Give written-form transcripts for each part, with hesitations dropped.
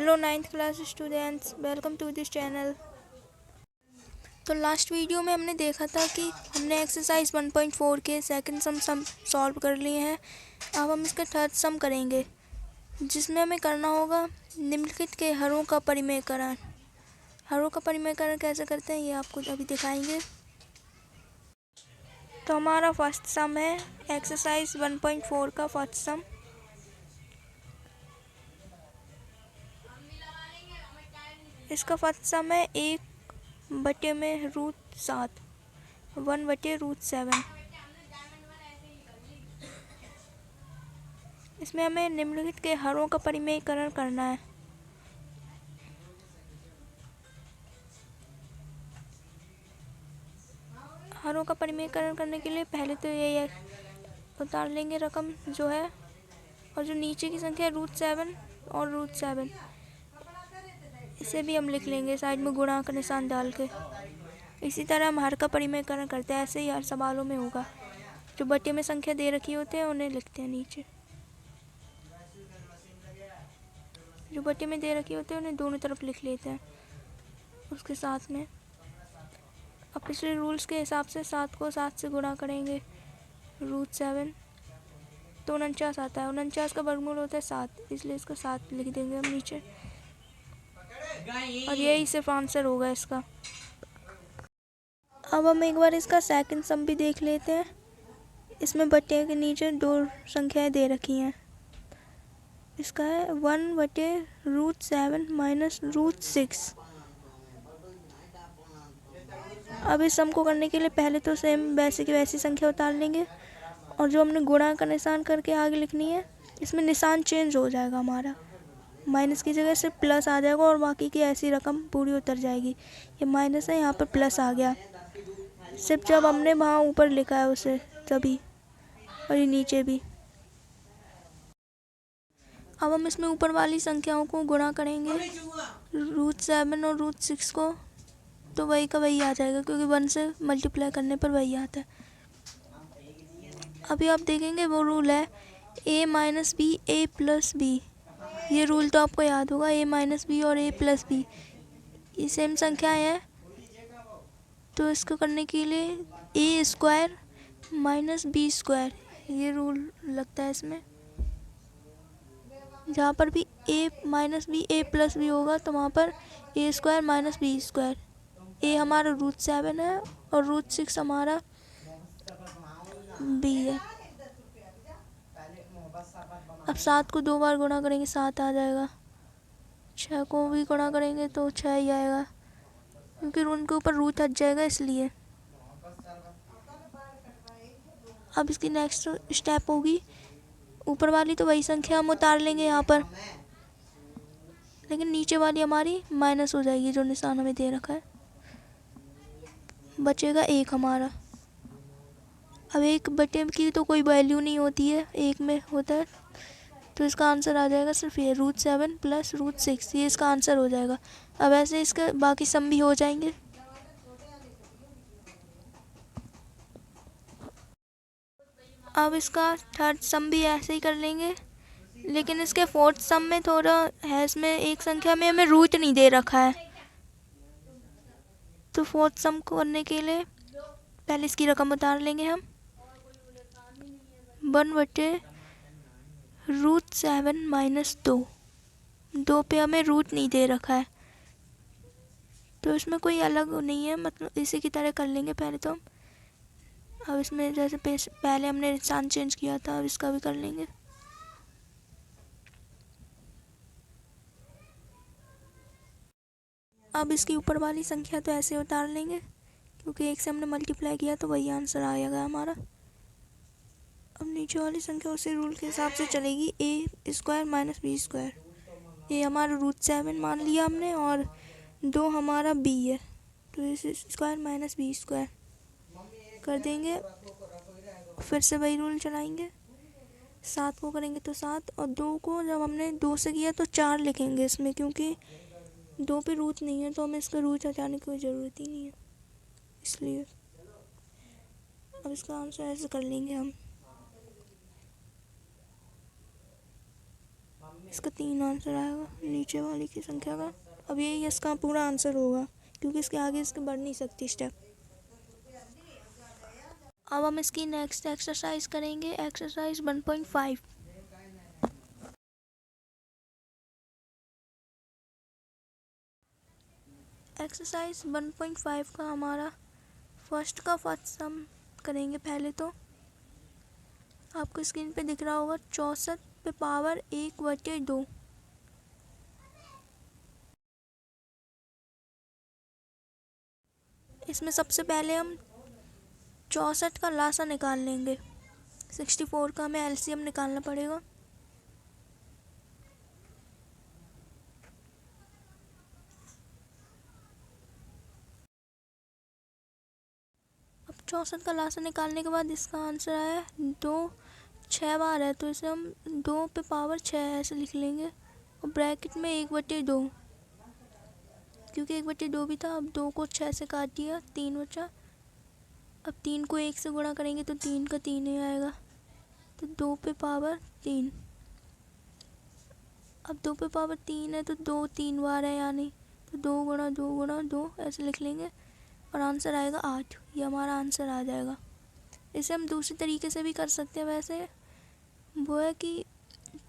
Hello 9th class students, welcome to this channel. तो last video में हमने देखा था कि हमने एक्सरसाइज 1.4 के सेकंड सम सॉल्व कर लिए हैं। अब हम इसका थर्ड सम करेंगे, जिसमें हमें करना होगा निम्नलिखित के हरों का परिमेयकरण। हरों का परिमेयकरण कैसे करते हैं ये आपको अभी दिखाएंगे। तो हमारा फर्स्ट सम है एक्सरसाइज 1.4 का फर्स्ट सम। इसका फर्स्ट सम है 1/√7, 1/√7। इसमें हमें निम्नलिखित के हरों का परिमेयकरण करना है। हरों का परिमेयकरण करने के लिए पहले तो ये उतार लेंगे रकम जो है, और जो नीचे की संख्या है √7 और √7, इसे भी हम लिख लेंगे साइड में गुणा का निशान डाल के। इसी तरह हम हर का परिमेयकरण करते हैं, ऐसे ही हर सवालों में होगा। जो बटे में संख्या दे रखी होते हैं उन्हें लिखते हैं नीचे, जो बटे में दे रखी होते हैं उन्हें दोनों तरफ लिख लेते हैं उसके साथ में। अब पिछले रूल्स के हिसाब से 7 को 7 से गुणा करेंगे, √7 तो 49 आता है। 49 का वर्गमूल होता है 7, इसलिए इसका 7 लिख देंगे हम नीचे, और यही सिर्फ आंसर होगा इसका। अब हम एक बार इसका सेकंड सम भी देख लेते हैं। इसमें बटे के नीचे दो संख्याएं दे रखी हैं। इसका है 1/√7 -√6। अब इस सम को करने के लिए पहले तो सेम वैसे की वैसी संख्या उतार लेंगे, और जो हमने गुणा का निशान करके आगे लिखनी है, इसमें निशान चेंज हो जाएगा हमारा। माइनस की जगह सिर्फ प्लस आ जाएगा और बाकी की ऐसी रकम पूरी उतर जाएगी। ये माइनस है, यहाँ पर प्लस आ गया सिर्फ जब हमने वहाँ ऊपर लिखा है उसे तभी, और ये नीचे भी। अब हम इसमें ऊपर वाली संख्याओं को गुणा करेंगे, √7 और √6 को, तो वही का वही आ जाएगा, क्योंकि 1 से मल्टीप्लाई करने पर वही आता है। अभी आप देखेंगे वो रूल है a - b a + b। ये रूल तो आपको याद होगा, a - b और a + b ये सेम संख्याएं हैं। तो इसको करने के लिए a² - b², ये रूल लगता है इसमें। जहाँ पर भी a - b a + b होगा तो वहाँ पर a² - b²। a हमारा √7 है और √6 हमारा b है। अब 7 को 2 बार गुणा करेंगे 7 आ जाएगा। 6 को भी गुणा करेंगे तो 6 ही आएगा, क्योंकि उनके ऊपर रूट हट जाएगा इसलिए। अब इसकी नेक्स्ट स्टेप होगी, ऊपर वाली तो वही संख्या हम उतार लेंगे यहाँ पर, लेकिन नीचे वाली हमारी माइनस हो जाएगी जो निशान हमें दे रखा है। बचेगा 1 हमारा। अब 1/, की तो कोई वैल्यू नहीं होती है, 1 में होता है, तो इसका आंसर आ जाएगा सिर्फ ये √7 + √6, ये इसका आंसर हो जाएगा। अब ऐसे इसके बाकी सम भी हो जाएंगे। अब इसका थर्ड सम भी ऐसे ही कर लेंगे, लेकिन इसके फोर्थ सम में थोड़ा है, इसमें एक संख्या में हमें रूट नहीं दे रखा है। तो फोर्थ सम को करने के लिए पहले इसकी रकम उतार लेंगे हम, 1/√7 - 2। 2 पे हमें रूट नहीं दे रखा है, तो इसमें कोई अलग नहीं है, मतलब इसी की तरह कर लेंगे पहले तो हम। अब इसमें जैसे पहले हमने निशान चेंज किया था, अब इसका भी कर लेंगे। अब इसकी ऊपर वाली संख्या तो ऐसे उतार लेंगे, क्योंकि 1 से हमने मल्टीप्लाई किया तो वही आंसर आएगा हमारा। अब नीचे वाली संख्या उसी रूल के हिसाब से चलेगी, a² - b²। ये हमारा √7 मान लिया हमने, और 2 हमारा b है, तो इस स्क्वायर - b² कर देंगे। फिर से वही रूल चलाएंगे, 7 को करेंगे तो 7, और 2 को जब हमने 2 से किया तो 4 लिखेंगे इसमें, क्योंकि 2 पे रूट नहीं है तो हमें इसका रूट हटाने की कोई ज़रूरत ही नहीं है, इसलिए। अब इसका आंसर ऐसे कर लेंगे हम। इसका 3 आंसर आएगा नीचे वाली की संख्या का। अब ये इसका पूरा आंसर होगा क्योंकि इसके आगे इसके बढ़ नहीं सकती स्टेप। अब हम इसकी नेक्स्ट एक्सरसाइज करेंगे, एक्सरसाइज 1.5। एक्सरसाइज 1.5 का हमारा फर्स्ट का फर्स्ट सम करेंगे। पहले तो आपको स्क्रीन पे दिख रहा होगा 64 पे पावर 1/2। इसमें सबसे पहले हम 64 का लासा निकाल लेंगे। 64 का हमें एलसीएम निकालना पड़ेगा। अब 64 का लासा निकालने के बाद इसका आंसर आया 2 6 बार है, तो इसे हम 2 पे पावर 6 ऐसे लिख लेंगे और ब्रैकेट में 1/2, क्योंकि 1/2 भी था। अब 2 को 6 से काट दिया, 3 बचा। अब 3 को 1 से गुणा करेंगे तो 3 का 3 ही आएगा, तो 2 पे पावर 3। अब 2 पे पावर 3 है तो 2 3 बार है, यानी तो 2 गुणा 2 गुणा 2 ऐसे लिख लेंगे और आंसर आएगा 8। ये हमारा आंसर आ जाएगा। इसे हम दूसरी तरीके से भी कर सकते हैं। वैसे वो है कि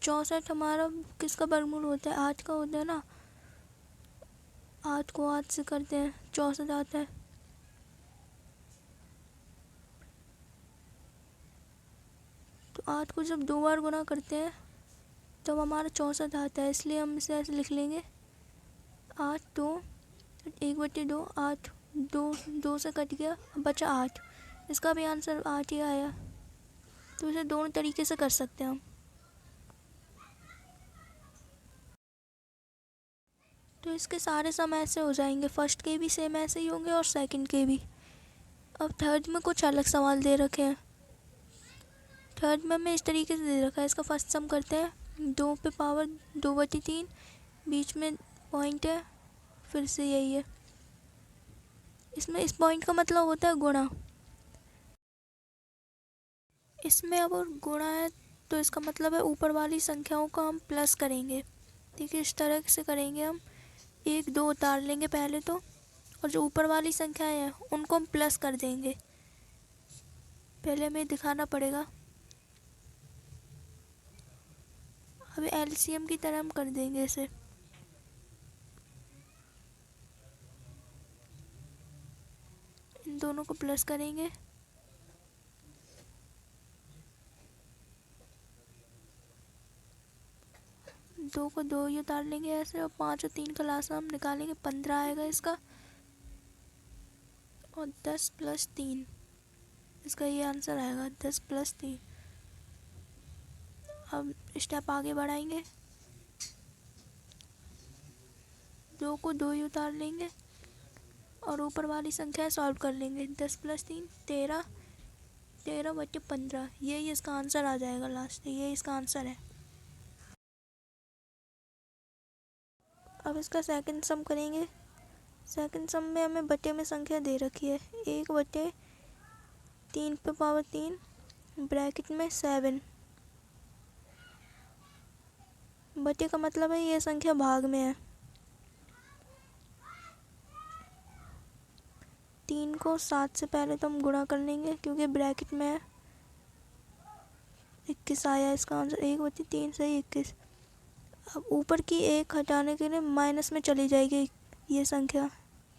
64 हमारा किसका वर्गमूल होता है, 8 का होता है ना। 8 को 8 से करते हैं 64 आता है। तो 8 को जब 2 बार गुणा करते हैं तब हमारा 64 आता है, इसलिए हम इसे ऐसे लिख लेंगे 8 2 1/2 8 2 से कट गया, बचा 8। इसका भी आंसर 8 ही आया। तो इसे दोनों तरीके से कर सकते हैं हम। तो इसके सारे सम ऐसे हो जाएंगे, फर्स्ट के भी सेम ऐसे ही होंगे और सेकंड के भी। अब थर्ड में कुछ अलग सवाल दे रखे हैं। थर्ड में हमें इस तरीके से दे रखा है। इसका फर्स्ट सम करते हैं 2 पे पावर 2/3, बीच में पॉइंट है, फिर से यही है। इसमें इस पॉइंट का मतलब होता है गुणा। इसमें अब और गुणा है तो इसका मतलब है ऊपर वाली संख्याओं को हम प्लस करेंगे। ठीक है, इस तरह से करेंगे हम। 1 2 उतार लेंगे पहले तो, और जो ऊपर वाली संख्याएं हैं उनको हम प्लस कर देंगे। पहले हमें दिखाना पड़ेगा। अब एलसीएम की तरह हम कर देंगे इसे। इन दोनों को प्लस करेंगे। दो को 2 ही उतार लेंगे ऐसे, और 5 और 3 का लास्ट हम निकालेंगे, 15 आएगा इसका, और 10 + 3 इसका ये आंसर आएगा, 10 + 3। अब स्टेप आगे बढ़ाएंगे। 2 को 2 ही उतार लेंगे और ऊपर वाली संख्या सॉल्व कर लेंगे। 10 + 3 13, 13/15, यही इसका आंसर आ जाएगा लास्ट। ये इसका आंसर है। अब इसका सेकंड सम करेंगे। सेकंड सम में हमें बटे में संख्या दे रखी है 1/3 पे पावर 3, ब्रैकेट में 7। बटे का मतलब है ये संख्या भाग में है। 3 को 7 से पहले तो हम गुणा कर लेंगे क्योंकि ब्रैकेट में है। 21 आया इसका आंसर, 1/3 से 21। अब ऊपर की 1 हटाने के लिए माइनस में चली जाएगी ये संख्या,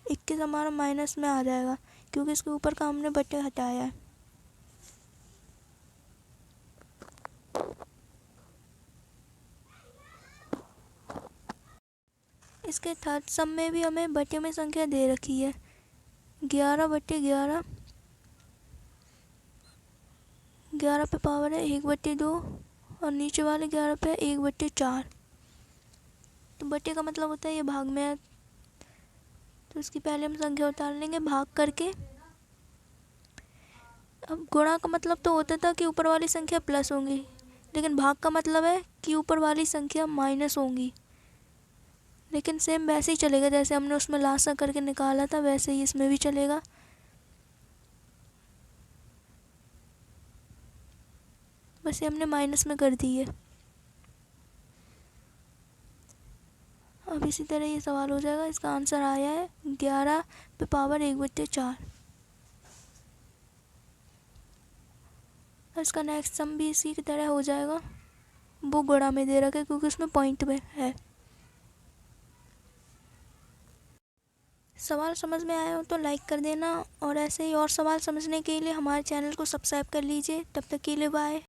21 हमारा माइनस में आ जाएगा क्योंकि इसके ऊपर का हमने बटे हटाया है। इसके थर्ड सम में भी हमें बटे में संख्या दे रखी है 11/11। 11 पे पावर है 1/2 और नीचे वाले 11 पे 1/4। तो बटे का मतलब होता है ये भाग में है, तो इसकी पहले हम संख्या उतार लेंगे भाग करके। अब गुणा का मतलब तो होता था कि ऊपर वाली संख्या प्लस होंगी, लेकिन भाग का मतलब है कि ऊपर वाली संख्या माइनस होंगी। लेकिन सेम वैसे ही चलेगा जैसे हमने उसमें लासा करके निकाला था, वैसे ही इसमें भी चलेगा। बस ये हमने माइनस में कर दी है। अब इसी तरह ये सवाल हो जाएगा। इसका आंसर आया है 11 पे पावर 1/4। इसका नेक्स्ट सम भी इसी की तरह हो जाएगा, वो गुणा में दे रखा है क्योंकि उसमें पॉइंट में है। सवाल समझ में आया हो तो लाइक कर देना, और ऐसे ही और सवाल समझने के लिए हमारे चैनल को सब्सक्राइब कर लीजिए। तब तक के लिए बाय।